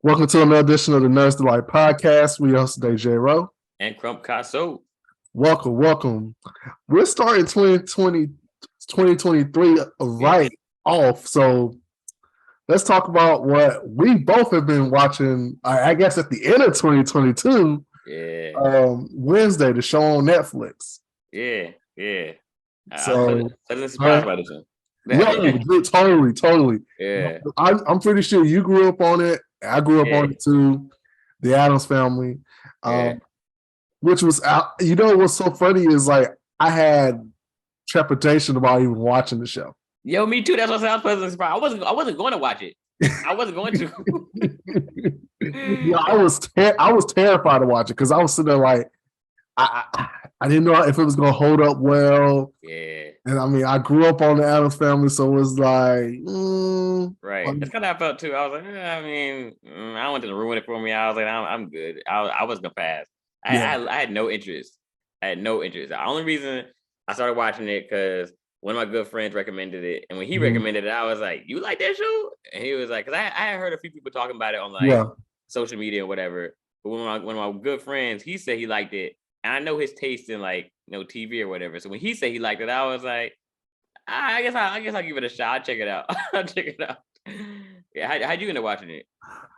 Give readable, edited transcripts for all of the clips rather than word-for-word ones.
Welcome to another edition of the Nurse Delight Podcast. We host DJ Rowe. And Crump Casso. Welcome. We're starting 2023 right off. So let's talk about what we both have been watching, I guess, at the end of 2022. Wednesday, the show on Netflix. Yeah. So pleasantly surprised by this one. Yeah, totally. Yeah. I'm pretty sure you grew up on it. I grew up on it too. The Addams Family. Which was what's so funny is like I had trepidation about even watching the show. Yo, me too. That's what I was pleasantly surprised. I wasn't going to watch it. I wasn't going to. Yeah, I was terrified to watch it because I was sitting there like I didn't know if it was gonna hold up well. Yeah. And I mean, I grew up on the Addams Family, so it was like, right. That's kind of how I felt too. I was like, I don't want to ruin it for me. I was like, I'm good. I was gonna pass. I had no interest. The only reason I started watching it because one of my good friends recommended it, and when he recommended it, I was like, "You like that show?" And he was like, "Cause I had heard a few people talking about it on social media or whatever." But one of my good friends, he said he liked it. And I know his taste in TV or whatever. So when he said he liked it, I was like, I guess I'll give it a shot. I'll check it out. Yeah, how'd you end up watching it?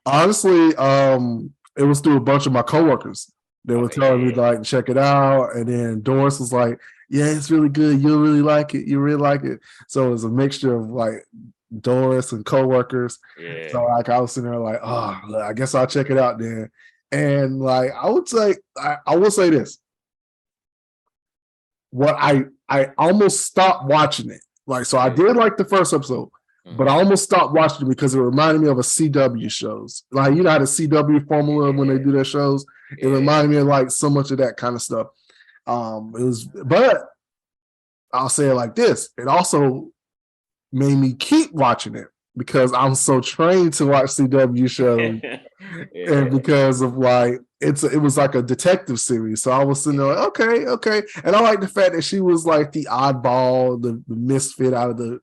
Honestly, it was through a bunch of my coworkers. They were telling me like check it out, and then Doris was like, "Yeah, it's really good. You'll really like it. You really like it." So it was a mixture of like Doris and coworkers. Yeah. So like I was sitting there like, "Oh, I guess I'll check it out then." And like I would say, I will say this. What I almost stopped watching it. Like, so I did like the first episode, but I almost stopped watching it because it reminded me of a CW shows. Like, you know how the CW formula when they do their shows, it reminded me of like so much of that kind of stuff. But I'll say it like this. It also made me keep watching it because I'm so trained to watch CW shows. And because of like it was like a detective series, so I was sitting there like, okay, and I like the fact that she was like the oddball, the misfit out of the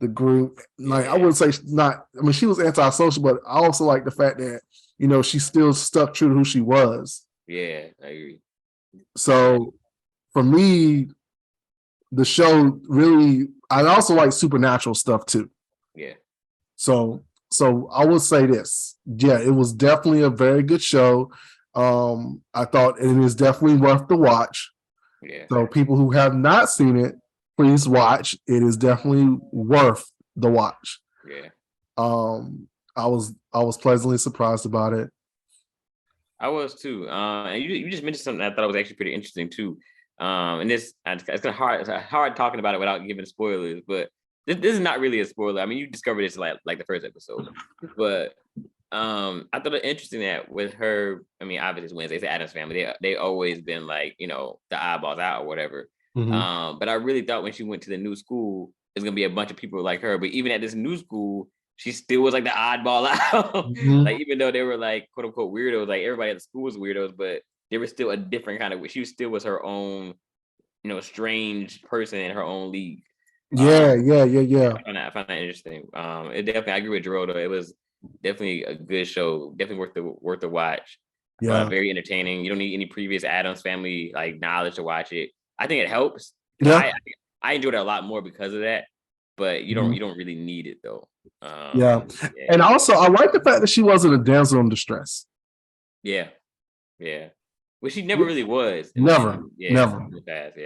group. Like I wouldn't say she was antisocial, but I also like the fact that she still stuck true to who she was. Yeah, I agree. So for me, the show really, I also like supernatural stuff too. Yeah. So I would say this. Yeah, it was definitely a very good show. I thought it is definitely worth the watch. Yeah. So people who have not seen it, please watch. It is definitely worth the watch. Yeah. I was pleasantly surprised about it. I was too. And you just mentioned something I thought was actually pretty interesting too. And it's kind of hard talking about it without giving spoilers, but this is not really a spoiler. I mean, you discovered this like the first episode, but I thought it interesting that with her. I mean, obviously it's Wednesday, it's the Addams Family. They always been like the eyeballs out or whatever. Mm-hmm. But I really thought when she went to the new school, there's gonna be a bunch of people like her. But even at this new school, she still was like the oddball out. Mm-hmm. Like even though they were like quote unquote weirdos, like everybody at the school was weirdos, but there was still a different kind of. She still was her own, strange person in her own league. Yeah. I find that interesting. It definitely, I agree with Geraldo. It was definitely a good show. Definitely worth the watch. Yeah, very entertaining. You don't need any previous Addams Family like knowledge to watch it. I think it helps. Yeah, I enjoyed it a lot more because of that. But you don't really need it though. And also I like the fact that she wasn't a damsel in distress. Yeah. Well, she never really was. Never. In the past,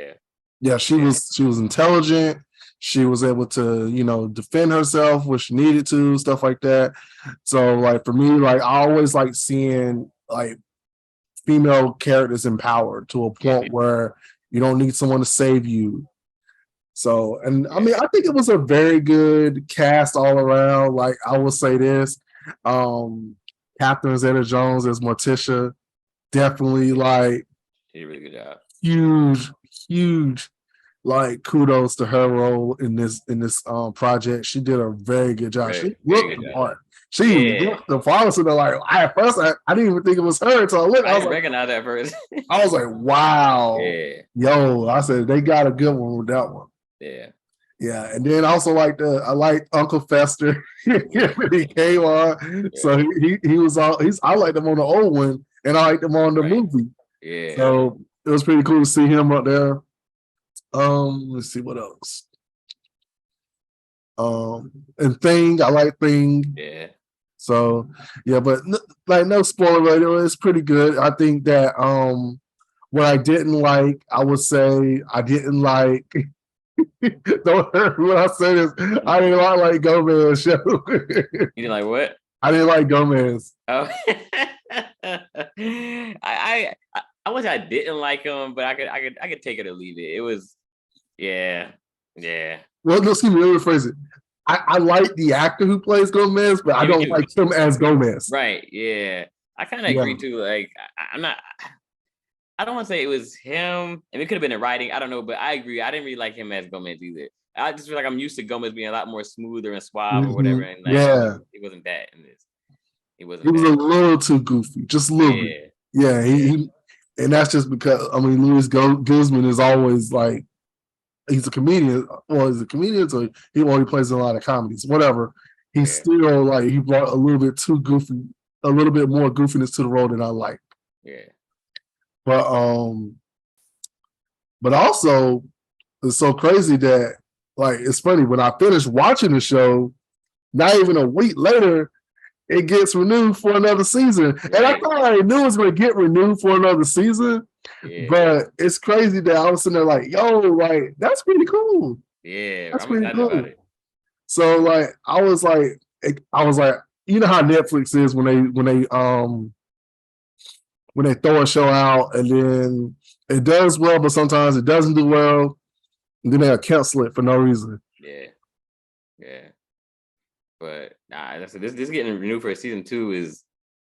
Yeah, she was intelligent. She was able to, defend herself when she needed to, stuff like that. So, like for me, like I always like seeing like female characters empowered to a point where you don't need someone to save you. So, and I mean, I think it was a very good cast all around. Like I will say this, Catherine Zeta-Jones as Morticia, definitely like she did a really good job. Huge. Like kudos to her role in this project. She did a very good job. She looked the part. She looked the part. So they're like, at first I didn't even think it was her until I looked. I didn't recognize that first. I was like, wow. Yeah. Yo, I said they got a good one with that one. Yeah. Yeah, and then also I like Uncle Fester when he came on. So he was all I liked him on the old one, and I liked him on the movie. Yeah. So it was pretty cool to see him up there. Let's see what else. And Thing, I like Thing. Yeah. So yeah, but no spoiler radio, it's pretty good. I think that what I didn't like, I would say I didn't like. Don't hurt me when I say this. I didn't like Gomez show. You didn't like what? I didn't like Gomez. Oh, I wish I didn't like him, but I could take it or leave it. It was, yeah. Well, no, excuse me, let me rephrase it. I like the actor who plays Gomez, but I don't like him as Gomez. Right? Yeah, I kind of agree too. Like, I'm not. I don't want to say it was him, and it could have been the writing. I don't know, but I agree. I didn't really like him as Gomez either. I just feel like I'm used to Gomez being a lot more smoother and suave or whatever, and like, he wasn't that in this. He wasn't. He was a little too goofy, just a little bit. Yeah, he and that's just because Luis Guzman is always like he's a comedian. Well, he's a comedian, so he only plays in a lot of comedies. Whatever. He's still like he brought a little bit too goofy, a little bit more goofiness to the role than I like. Yeah. But also it's so crazy that like it's funny when I finished watching the show, not even a week later, it gets renewed for another season. And I thought I knew it was going to get renewed for another season. Yeah. But it's crazy that I was sitting there like, yo, like, that's pretty cool. Yeah, that's pretty cool. About it. So like I was like, you know how Netflix is when they throw a show out and then it does well, but sometimes it doesn't do well, and then they'll cancel it for no reason. Yeah. But this getting renewed for season 2 is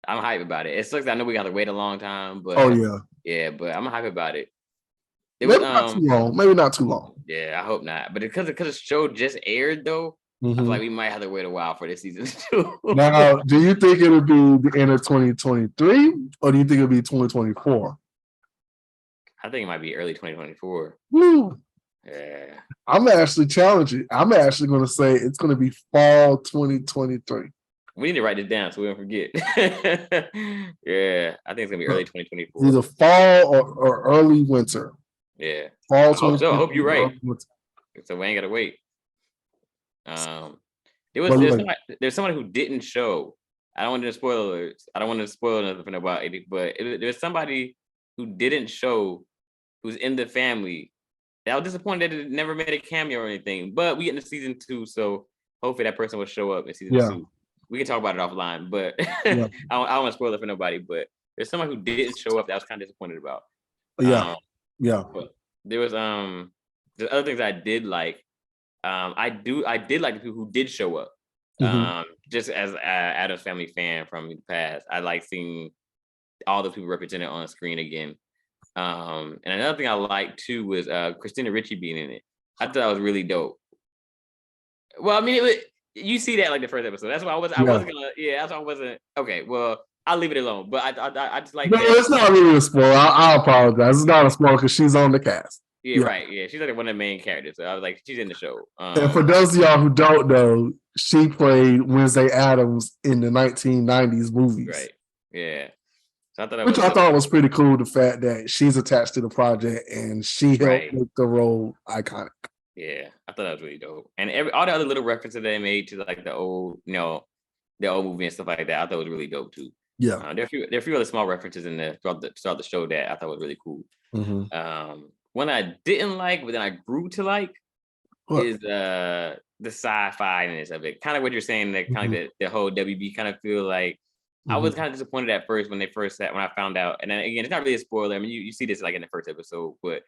I'm hyped about it. It sucks. I know we got to wait a long time, but but I'm hyped about it. Maybe not too long. Maybe not too long. Yeah, I hope not. But because the show just aired though, I feel like we might have to wait a while for this season 2. Now, do you think it'll be the end of 2023 or do you think it'll be 2024? I think it might be early 2024. Woo. Yeah. I'm actually challenging. I'm actually going to say it's going to be fall 2023. We need to write this down so we don't forget. Yeah, I think it's going to be early 2024. Either fall or early winter. Yeah. Fall. I hope you're right. So we ain't got to wait. There's somebody who didn't show. I don't want to spoil alerts. I don't want to spoil nothing about it, but there's somebody who didn't show who's in the family. I was disappointed that it never made a cameo or anything, but we get into season 2, so hopefully that person will show up in season 2. We can talk about it offline, but I don't want to spoil it for nobody. But there's someone who didn't show up that I was kind of disappointed about. But there was the other things I did like. I did like the people who did show up. Just as Addams Family fan from the past, I like seeing all the people represented on the screen again. And another thing I liked too was Christina Ricci being in it. I thought that was really dope. Well, I mean, you see that like the first episode. That's why I wasn't okay. Well, I'll leave it alone. But I just like. No, it's not really a spoiler. I apologize. It's not a spoiler because she's on the cast. Yeah, right. Yeah, she's like one of the main characters. So I was like, she's in the show. And for those of y'all who don't know, she played Wednesday Addams in the 1990s movies. Right. Yeah. So I thought was pretty cool. The fact that she's attached to the project and she helped make the role iconic. Yeah, I thought that was really dope. And all the other little references they made to like the old, the old movie and stuff like that, I thought was really dope too. Yeah. There are a few other small references in there throughout the show that I thought was really cool. One I didn't like, but then I grew to like is the sci-fi-ness of it. Kind of what you're saying, that kind of the whole WB kind of feel like. I was kind of disappointed at first when I found out. And then again, it's not really a spoiler. I mean, you see this like in the first episode, but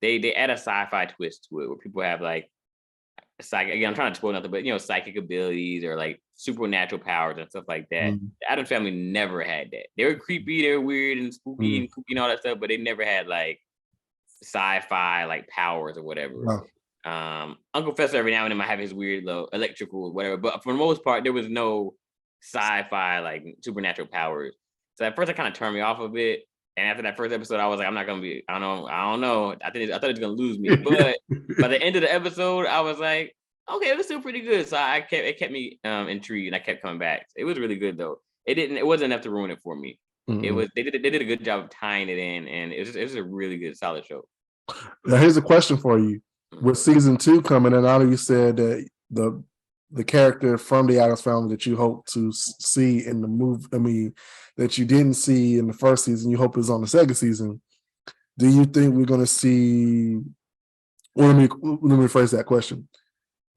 they add a sci-fi twist to it where people have like psychic. Again, I'm trying to spoil nothing, but psychic abilities or like supernatural powers and stuff like that. The Addams Family never had that. They were creepy, they were weird and spooky and kooky and all that stuff, but they never had like sci-fi like powers or whatever. Uncle Fester every now and then might have his weird little electrical whatever, but for the most part, there was no sci-fi like supernatural powers. So at first, it kind of turned me off a bit, And after that first episode, I was like, I'm not gonna be. I don't know. I thought it was gonna lose me. But by the end of the episode, I was like, okay, it was still pretty good. So it kept me intrigued, and I kept coming back. It was really good though. It wasn't enough to ruin it for me. They did a good job of tying it in, and it was a really good, solid show. Now here's a question for you: with season 2 coming, and I know you said that the character from the Addams Family that you hope to see in the movie, I mean, that you didn't see in the first season, you hope is on the second season. Do you think we're going to see? Well, let me rephrase that question.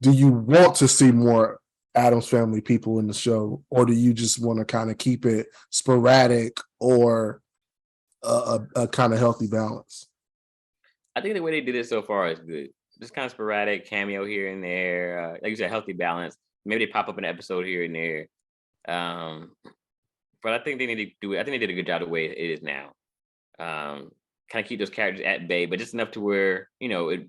Do you want to see more Addams Family people in the show, or do you just want to kind of keep it sporadic or a kind of healthy balance? I think the way they did it so far is good. Just kind of sporadic cameo here and there. Like you said, healthy balance. Maybe they pop up in an episode here and there. But I think they need to do it. I think they did a good job the way it is now. Kind of keep those characters at bay, but just enough to where, it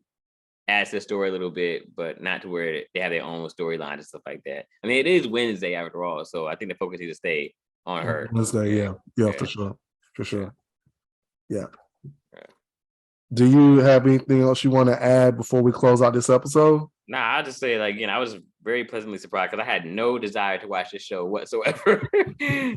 adds to the story a little bit, but not to where they have their own storyline and stuff like that. I mean, it is Wednesday after all, so I think the focus needs to stay on her. Wednesday, yeah, for sure. Yeah. Do you have anything else you want to add before we close out this episode? Nah, I'll just say, I was very pleasantly surprised because I had no desire to watch this show whatsoever.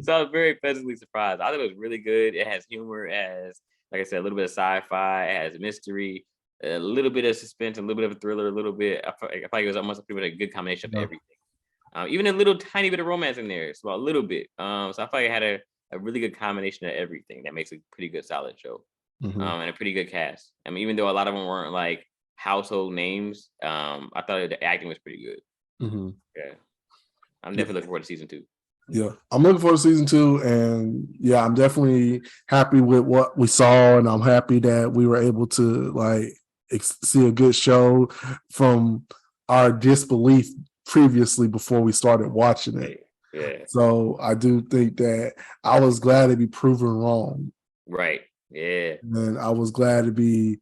So I was very pleasantly surprised. I thought it was really good. It has humor, it has, like I said, a little bit of sci-fi, it has mystery, a little bit of suspense, a little bit of a thriller, a little bit. I feel like it was almost a good combination of everything. Even a little tiny bit of romance in there, so a little bit. So I feel like it had a really good combination of everything that makes a pretty good, solid show. And a pretty good cast. I mean, even though a lot of them weren't like household names, I thought the acting was pretty good. Yeah, I'm definitely looking forward to season 2. Yeah, I'm looking forward to season 2, and yeah, I'm definitely happy with what we saw, and I'm happy that we were able to see a good show from our disbelief previously before we started watching it. Yeah. So I do think that I was glad to be proven wrong. Right. Yeah. And I was glad to be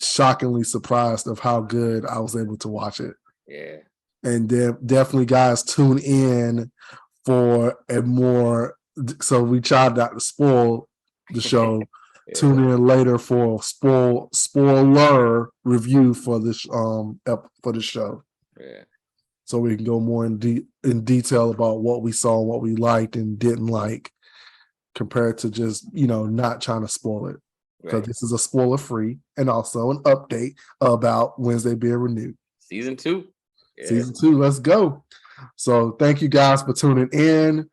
shockingly surprised of how good I was able to watch it. Yeah. And definitely, guys, tune in for a more. So we tried not to spoil the show. Tune in later for spoiler review for this for the show. Yeah. So we can go more in detail about what we saw, what we liked and didn't like, compared to just, not trying to spoil it. Because this is a spoiler free and also an update about Wednesday being renewed. Season 2. Yeah. Season 2, let's go. So thank you guys for tuning in.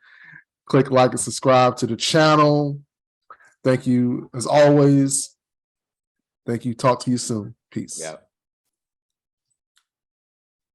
Click like and subscribe to the channel. Thank you as always. Thank you. Talk to you soon. Peace. Yeah.